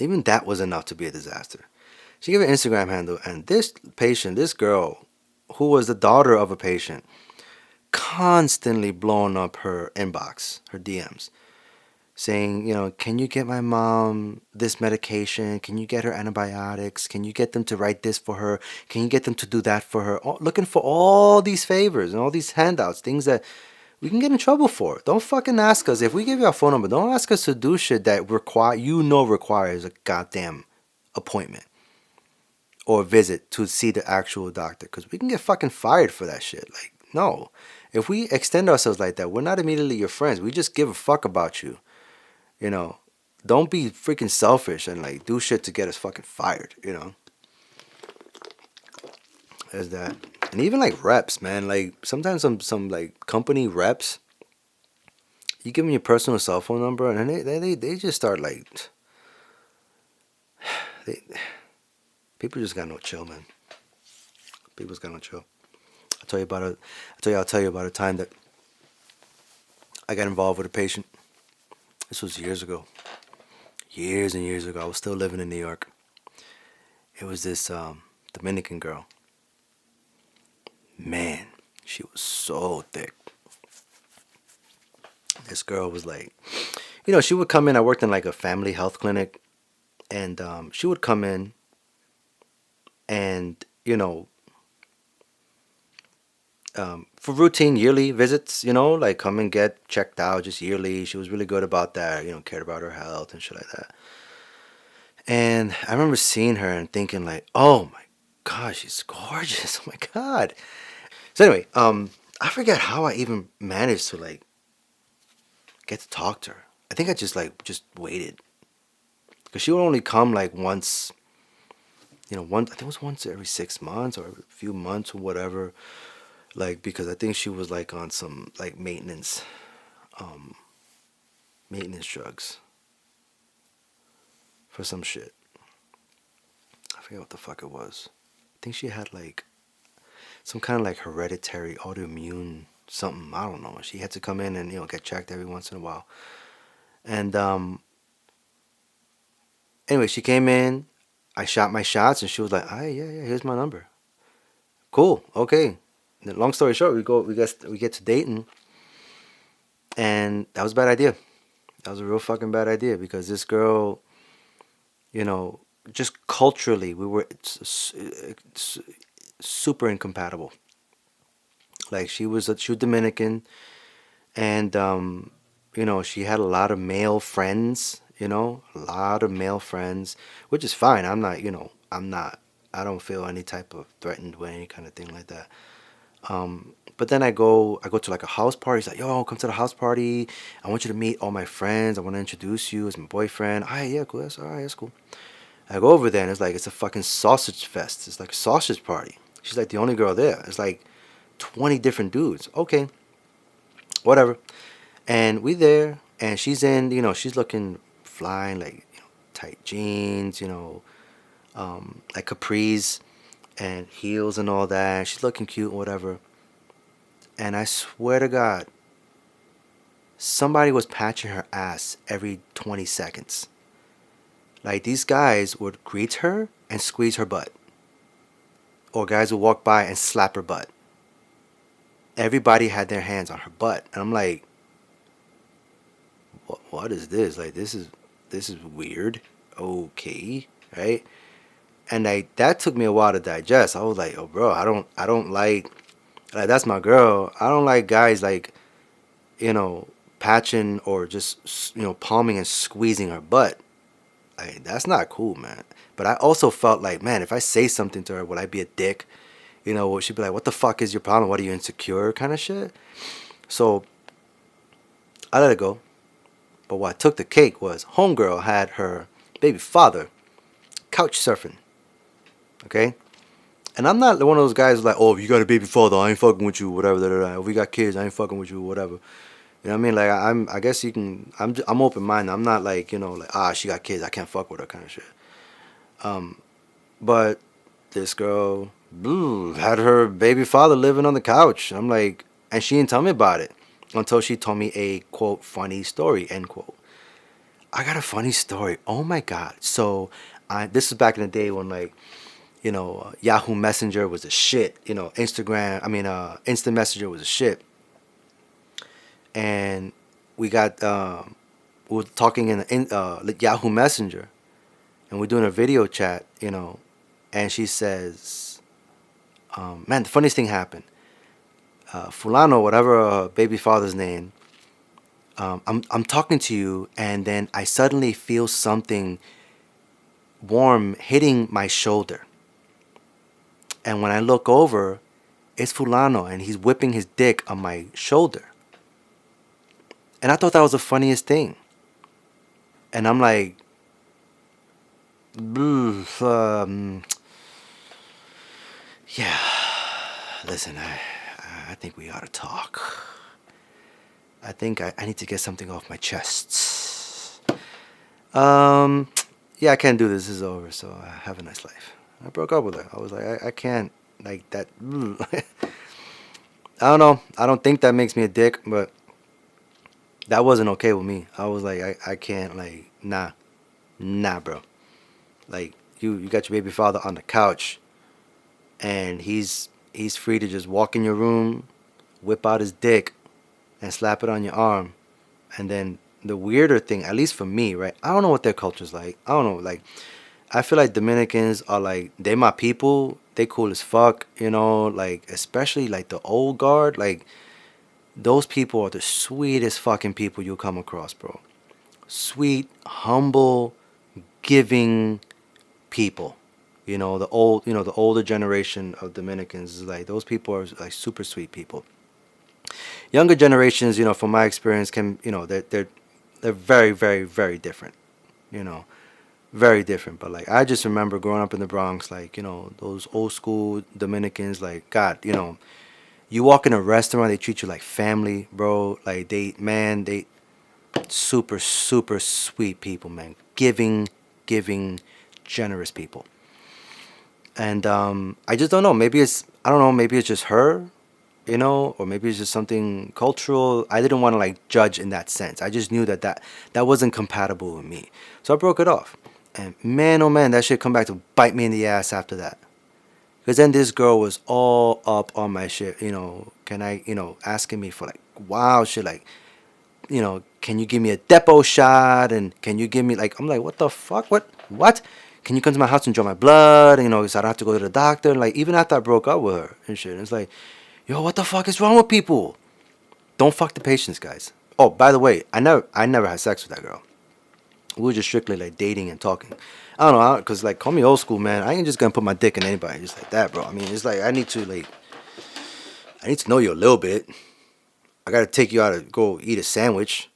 Even that was enough to be a disaster. She gave her Instagram handle, and this girl, who was the daughter of a patient, constantly blowing up her inbox, her DMs, saying, can you get my mom this medication? Can you get her antibiotics? Can you get them to write this for her? Can you get them to do that for her? Looking for all these favors and all these handouts, things that we can get in trouble for. Don't fucking ask us. If we give you our phone number, don't ask us to do shit that requires a goddamn appointment or visit to see the actual doctor, because we can get fucking fired for that shit. Like, no. If we extend ourselves like that, we're not immediately your friends. We just give a fuck about you. Don't be freaking selfish and like do shit to get us fucking fired. There's that. And even like reps, man. Like sometimes some like company reps, you give them your personal cell phone number, and then they just start like, people just got no chill, man. People's got no chill. I'll tell you about a time that I got involved with a patient. This was years ago. Years and years ago. I was still living in New York. It was this Dominican girl. Man, she was so thick. This girl was like, she would come in. I worked in like a family health clinic. And she would come in and, for routine yearly visits, like come and get checked out just yearly. She was really good about that, cared about her health and shit like that. And I remember seeing her and thinking like, oh my God, she's gorgeous. Oh my God. So anyway, I forget how I even managed to like get to talk to her. I think I just waited. Because she would only come like once, I think it was once every 6 months or a few months or whatever. Like, because I think she was like on some like maintenance drugs for some shit. I forget what the fuck it was. I think she had like some kind of like hereditary autoimmune something. I don't know. She had to come in and get checked every once in a while. And anyway, she came in. I shot my shots, and she was like, "Ah, yeah, here's my number." Cool. Okay. And long story short, we get to dating, and that was a bad idea. That was a real fucking bad idea, because this girl, just culturally, we were super incompatible. Like she was Dominican, and she had a lot of male friends. Which is fine. I don't feel any type of threatened with any kind of thing like that. But then I go to like a house party. He's like, yo, come to the house party. I want you to meet all my friends. I want to introduce you as my boyfriend. All right, yeah, cool. That's all right. That's cool. I go over there, and it's a fucking sausage fest. It's like a sausage party. She's like the only girl there. It's like 20 different dudes. Okay, whatever. And we there, and she's in, she's looking flying, like, tight jeans, like capris and heels and all that. She's looking cute and whatever. And I swear to God, somebody was patching her ass every 20 seconds. Like, these guys would greet her and squeeze her butt. Or guys would walk by and slap her butt. Everybody had their hands on her butt. And I'm like, what is this? Like, this is weird. Okay, right? And like, that took me a while to digest. I was like, oh bro, I don't like that's my girl. I don't like guys like, patching or just, palming and squeezing her butt. Like, that's not cool, man. But I also felt like, man, if I say something to her, would I be a dick? She'd be like, what the fuck is your problem? What, are you insecure, kind of shit? So I let it go. But what took the cake was homegirl had her baby father couch surfing. Okay? And I'm not one of those guys like, oh, if you got a baby father, I ain't fucking with you, whatever. Da, da, da. If we got kids, I ain't fucking with you, whatever. You know what I mean? Like, I guess you can. I'm open minded. I'm not like, like, she got kids, I can't fuck with her, kind of shit. But this girl had her baby father living on the couch. I'm like, and she didn't tell me about it until she told me a quote funny story, end quote. I got a funny story. Oh my God. So this is back in the day when, like, Yahoo Messenger was a shit. Instant Messenger was a shit. And we were talking in Yahoo Messenger, and we're doing a video chat, and she says, man, the funniest thing happened. Fulano, whatever baby father's name, I'm talking to you, and then I suddenly feel something warm hitting my shoulder. And when I look over, it's Fulano, and he's whipping his dick on my shoulder. And I thought that was the funniest thing. And I'm like, yeah, listen, I think we ought to talk. I think I need to get something off my chest. Yeah, I can't do this. This is over, so have a nice life. I broke up with her. I was like, I can't, like, that. I don't know. I don't think that makes me a dick, but that wasn't okay with me. I was like, I can't, like, nah, bro. Like, you got your baby father on the couch, and he's free to just walk in your room, whip out his dick, and slap it on your arm. And then the weirder thing, at least for me, right? I don't know what their culture's like. I don't know. Like, I feel like Dominicans are like, they my people. They cool as fuck, like, especially like the old guard. Like, those people are the sweetest fucking people you'll come across, bro. Sweet, humble, giving people. The older generation of Dominicans is like, those people are like super sweet people. Younger generations, from my experience, can, they're very, very, very different. Very different. But like, I just remember growing up in the Bronx, like, those old school Dominicans, like, God, you walk in a restaurant, they treat you like family, bro. Like, they super, super sweet people, man. Giving, generous people. And I just don't know. Maybe it's just her, or maybe it's just something cultural. I didn't want to like judge in that sense. I just knew that wasn't compatible with me. So I broke it off. And man, oh man, that shit come back to bite me in the ass after that. Because then this girl was all up on my shit, can I, asking me for like wild shit, like, can you give me a depot shot? And can you give me, like, I'm like, what the fuck? What? Can you come to my house and draw my blood? And, so I don't have to go to the doctor. And like, even after I broke up with her and shit, it's like, yo, what the fuck is wrong with people? Don't fuck the patients, guys. Oh, by the way, I never had sex with that girl. We were just strictly like dating and talking. I don't know, because like, call me old school, man. I ain't just gonna put my dick in anybody just like that, bro. I mean, it's like, I need to know you a little bit. I gotta take you out to go eat a sandwich.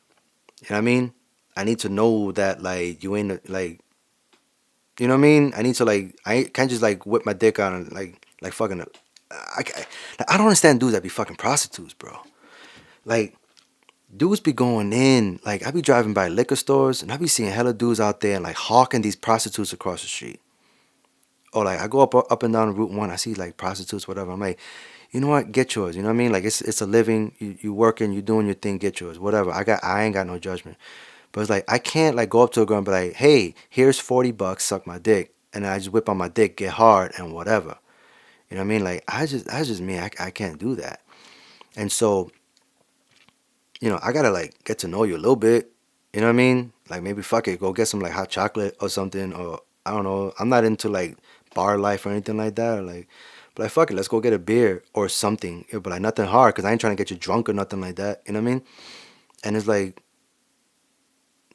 You know what I mean? I need to know that like you ain't like, you know what I mean? I need to like, I can't just like whip my dick out and like fucking. I don't understand dudes that be fucking prostitutes, bro. Like, dudes be going in. Like, I be driving by liquor stores, and I be seeing hella dudes out there and like hawking these prostitutes across the street. Or like, I go up and down Route 1, I see like prostitutes, whatever. I'm like, you know what? Get yours. You know what I mean? Like, it's a living. You working, you doing your thing. Get yours. Whatever. I ain't got no judgment. But it's like, I can't like go up to a girl and be like, hey, here's $40, suck my dick, and then I just whip on my dick, get hard, and whatever. You know what I mean? Like, that's just me. I can't do that. And so, I gotta like get to know you a little bit. You know what I mean? Like, maybe fuck it, go get some like hot chocolate or something, or I don't know. I'm not into like bar life or anything like that. Or like, but like, fuck it, let's go get a beer or something. But like, nothing hard, cause I ain't trying to get you drunk or nothing like that. You know what I mean? And it's like,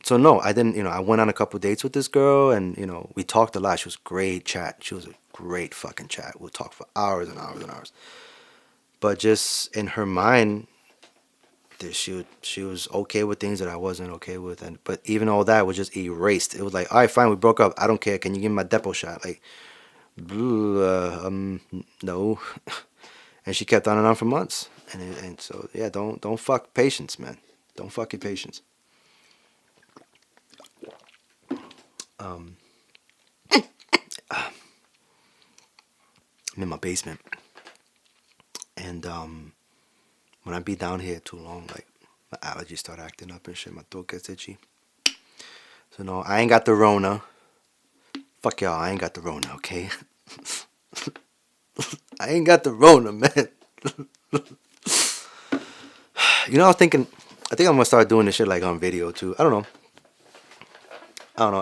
so no, I didn't. I went on a couple dates with this girl, and we talked a lot. She was great chat. She was a great fucking chat. We'll talk for hours and hours and hours. But just in her mind, she was okay with things that I wasn't okay with, but even all that was just erased. It was like, all right, fine, we broke up. I don't care. Can you give me my depot shot? Like, no. And she kept on and on for months, and so yeah, don't fuck patience, man. Don't fuck your patience. I'm in my basement, and when I be down here too long, like my allergies start acting up and shit. My throat gets itchy. So no, I ain't got the Rona. Fuck y'all, I ain't got the Rona, okay? I ain't got the Rona, man. I was thinking, I think I'm gonna start doing this shit like on video too. I don't know.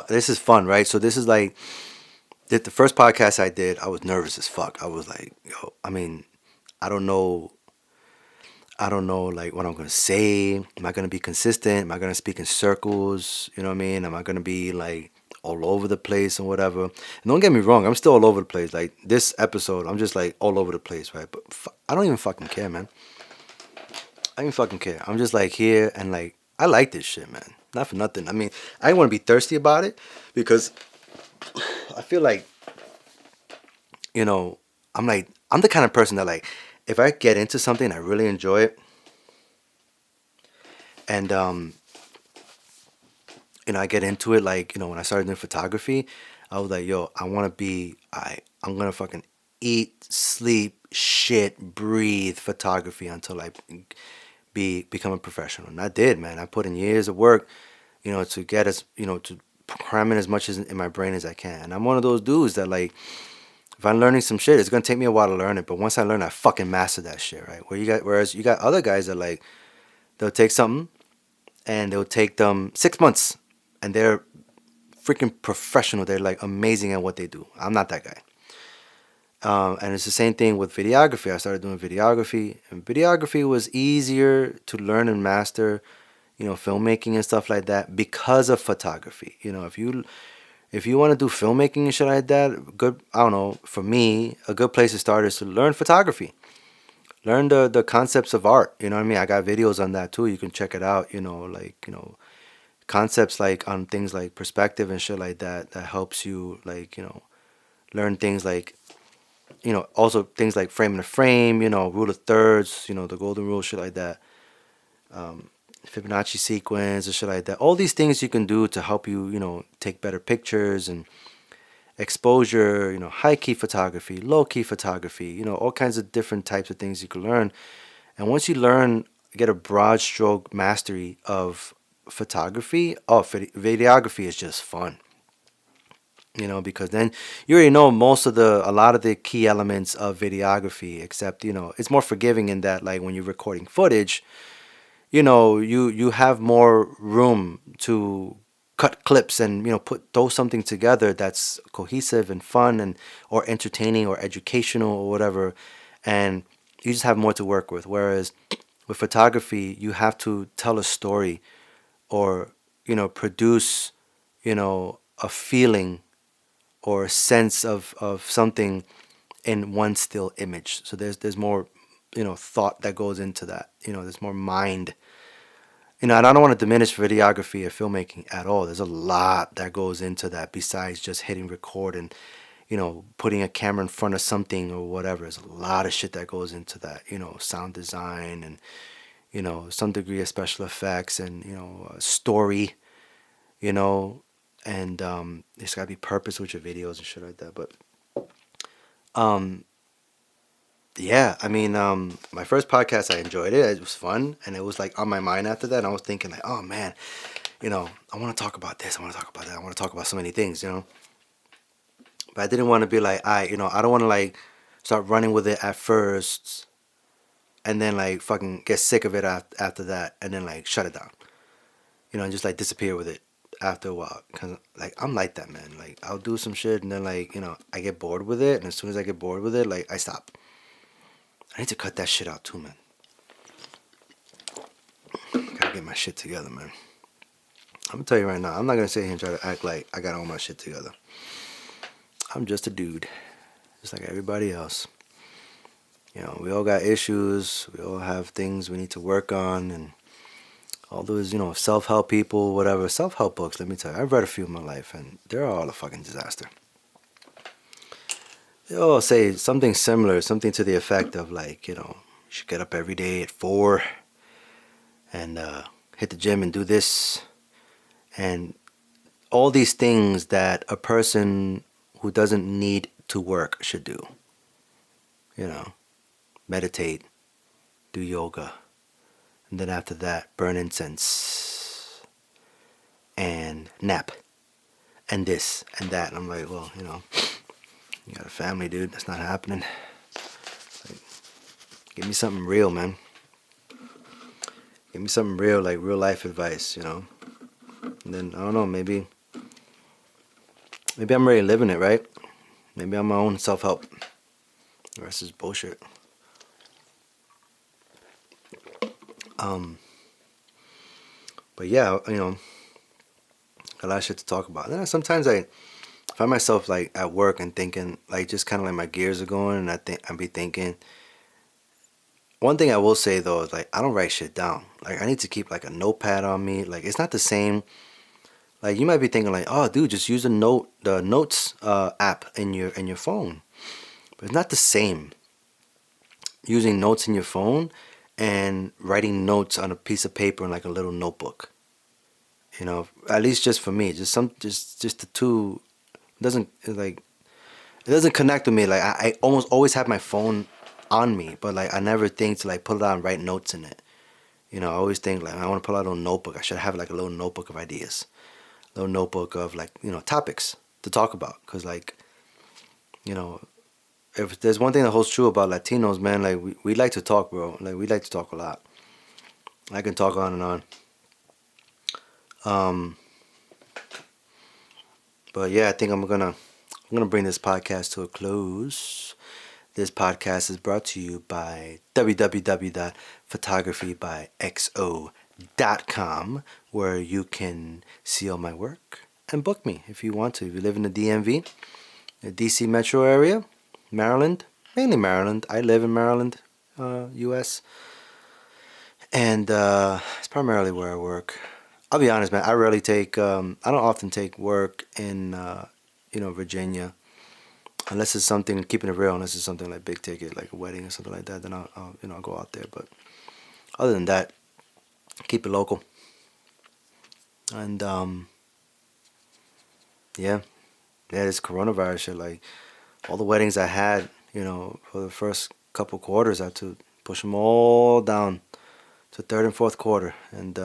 This is fun, right? So this is like, the first podcast I did, I was nervous as fuck. I was like, yo, I mean, I don't know like what I'm gonna say. Am I gonna be consistent? Am I gonna speak in circles? You know what I mean? Am I gonna be like all over the place and whatever? And don't get me wrong, I'm still all over the place. Like this episode, I'm just like all over the place, right? But I don't even fucking care, man. I don't even fucking care. I'm just like here, and like I like this shit, man. Not for nothing. I mean, I don't want to be thirsty about it, because I feel like, I'm the kind of person that like, if I get into something, I really enjoy it, and I get into it, like, when I started doing photography, I was like, yo, I'm gonna fucking eat, sleep, shit, breathe photography until I become a professional. And I did, man. I put in years of work, to get to cram in as much as in my brain as I can. And I'm one of those dudes that like, if I'm learning some shit, it's gonna take me a while to learn it, but once I learn, I fucking master that shit, right? Whereas you got other guys that like, they'll take something and they'll take them 6 months, and they're freaking professional. They're like amazing at what they do. I'm not that guy. And it's the same thing with videography. I started doing videography, and videography was easier to learn and master, filmmaking and stuff like that, because of photography. If you want to do filmmaking and shit like that, I don't know, for me, a good place to start is to learn photography. Learn the concepts of art. You know what I mean? I got videos on that too. You can check it out, concepts like on things like perspective and shit like that helps you like, learn things like, also things like frame to frame, rule of thirds, the golden rule, shit like that. Fibonacci sequence and shit like that. All these things you can do to help you, take better pictures, and exposure, high key photography, low key photography, all kinds of different types of things you can learn. And once you get a broad stroke mastery of photography, videography is just fun. Because then you already know a lot of the key elements of videography, except, it's more forgiving in that, like, when you're recording footage, you have more room to cut clips and, throw something together that's cohesive and fun, and or entertaining or educational or whatever, and you just have more to work with. Whereas with photography, you have to tell a story, or, produce, a feeling or a sense of something in one still image. So there's more, thought that goes into that. There's more mind. And I don't want to diminish videography or filmmaking at all. There's a lot that goes into that besides just hitting record and, putting a camera in front of something or whatever. There's a lot of shit that goes into that, sound design and, some degree of special effects and, story, and there's got to be purpose with your videos and shit like that. But um, yeah, I mean, my first podcast, I enjoyed it. It was fun, and it was like on my mind after that. And I was thinking like, oh man, I want to talk about this. I want to talk about that. I want to talk about so many things, But I didn't want to be like, I don't want to like start running with it at first, and then like fucking get sick of it after that, and then like shut it down, and just like disappear with it after a while. Cause like I'm like that, man. Like I'll do some shit, and then like I get bored with it, and as soon as I get bored with it, like I stop. I need to cut that shit out too, man. Gotta get my shit together, man. I'm gonna tell you right now, I'm not gonna sit here and try to act like I got all my shit together. I'm just a dude, just like everybody else. We all got issues. We all have things we need to work on, and all those, self-help people, whatever. Self-help books, let me tell you, I've read a few in my life, and they're all a fucking disaster. They all say something similar, something to the effect of like, you should get up every day at 4 and hit the gym and do this. And all these things that a person who doesn't need to work should do. Meditate, do yoga, and then after that, burn incense, and nap, and this, and that. And I'm like, well, you got a family, dude. That's not happening. Like, give me something real, man. Give me something real, like real life advice, And then, I don't know, maybe I'm already living it, right? Maybe I'm my own self-help. The rest is bullshit. But yeah, got a lot of shit to talk about. And then sometimes I find myself like at work and thinking, like just kind of like my gears are going, and I be thinking. One thing I will say though is like I don't write shit down. Like I need to keep like a notepad on me. Like it's not the same. Like you might be thinking like, oh dude, just use the notes app in your phone. But it's not the same. Using notes in your phone and writing notes on a piece of paper in like a little notebook. At least just for me, just the two it doesn't connect with me. Like I almost always have my phone on me, but like I never think to like pull it out and write notes in it. I always think like I want to pull out a little notebook. I should have like a little notebook of ideas, a little notebook of like topics to talk about. Cause like if there's one thing that holds true about Latinos, man, like we like to talk, bro. Like we like to talk a lot. I can talk on and on. But yeah, I think I'm gonna bring this podcast to a close. This podcast is brought to you by www.photographybyxo.com, where you can see all my work and book me if you want to. If you live in the DMV, the DC metro area, Maryland, mainly Maryland. I live in Maryland, U.S. And it's primarily where I work. I'll be honest, man. I rarely take. I don't often take work in, Virginia, unless it's something. Keeping it real, unless it's something like big ticket, like a wedding or something like that. Then I'll go out there. But other than that, keep it local. And this coronavirus shit, like all the weddings I had, for the first couple quarters, I had to push them all down to third and fourth quarter. And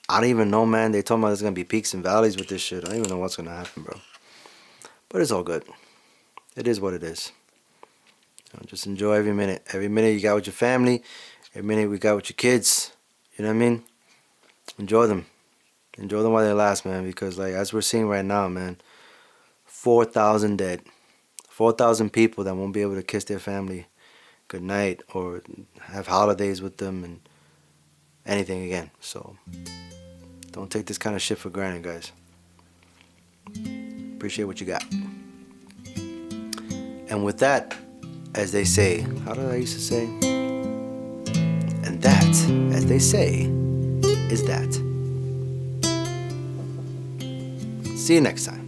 I don't even know, man. They told me there's gonna be peaks and valleys with this shit. I don't even know what's gonna happen, bro. But it's all good. It is what it is. Just enjoy every minute. Every minute you got with your family. Every minute we got with your kids. You know what I mean? Enjoy them. Enjoy them while they last, man. Because like as we're seeing right now, man, 4,000 dead. 4,000 people that won't be able to kiss their family good night or have holidays with them and anything again. So don't take this kind of shit for granted, guys. Appreciate what you got. And with that, as they say, how did I used to say? And that, as they say, is that. See you next time.